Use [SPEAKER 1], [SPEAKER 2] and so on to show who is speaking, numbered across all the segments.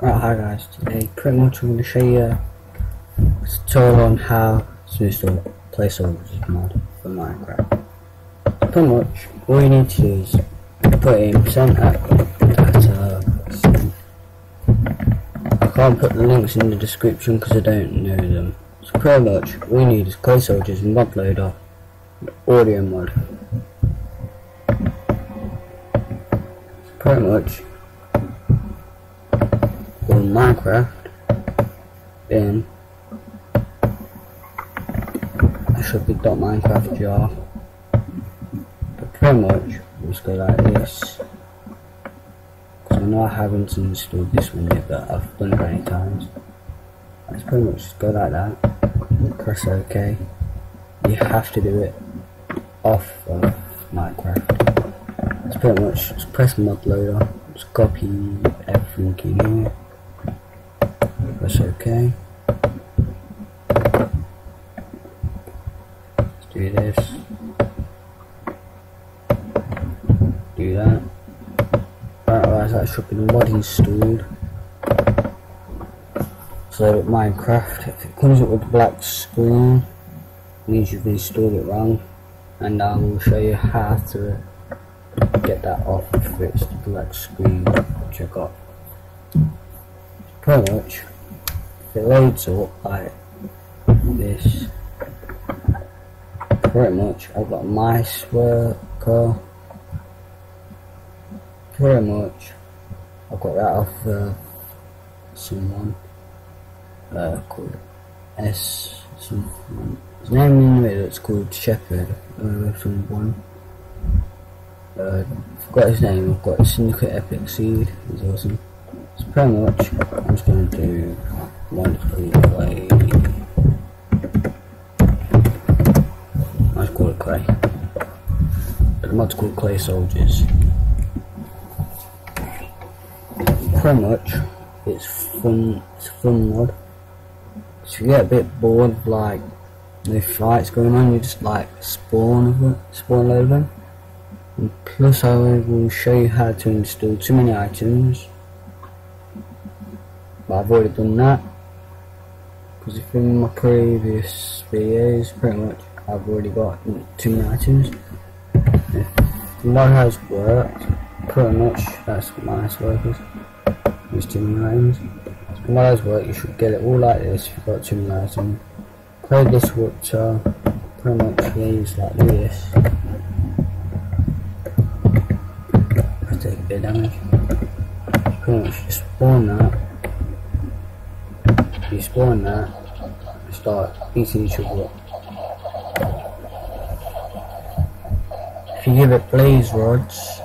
[SPEAKER 1] Right, hi guys, today pretty much I'm going to show you a tutorial on how to install placeholders mod for Minecraft. Pretty much all you need to do is put in %data. I can't put the links in the description because I don't know them. So pretty much all you need is placeholders, mod loader, audio mod. Pretty much on Minecraft, then I should be .minecraft jar, but pretty much we'll just go like this, because I know I haven't installed this one yet, but I've done it many times. Let's pretty much just go like that, press OK. You have to do it off of Minecraft. It's pretty much just press mod loader, just copy everything in here. Press OK. Let's do this. Do that. Alright, that should be the mod installed. So Minecraft, if it comes up with a black screen, it means you've installed it wrong, and I will show you how to get that off if it's the black screen which I got. Pretty much, if it loads up like this, pretty much I've got mice worker. Pretty much I've got that off someone called S something. His name in the middle, it's called Shepherd someone. Forgot his name. I've got Syndicate Epic Seed, he's awesome. So pretty much I'm just going to do one clay. Let's call it clay, but the mod's called Clay Soldiers. Pretty much it's fun, it's a fun mod. So if you get a bit bored of like no fights going on, you just like spawn a load of them. And plus I will show you how to install too many items, but I've already done that, because if in my previous videos pretty much I've already got too many items. If the mod has worked, pretty much that's nice workers. There's too many items. If the mod has worked, you should get it all like this if you've got too many items. Play this water, pretty much leaves like this. Take a bit of damage. Pretty much just spawn that. You spawn that and start beating each other up. If you give it blaze rods,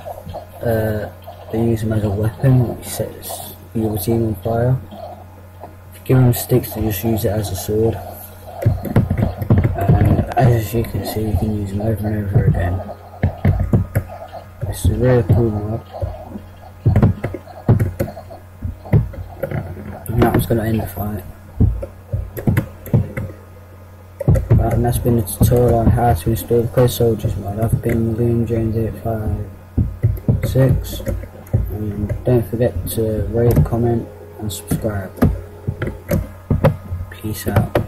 [SPEAKER 1] they use them as a weapon, which sets your team on fire. If you give them sticks, they just use it as a sword. And as you can see, you can use them over and over again. It's a really cool mod. And that was going to end the fight. Right, and that's been the tutorial on how to install the Clay Soldiers mod. I've been Liam James 856, and don't forget to rate, comment and subscribe. Peace out.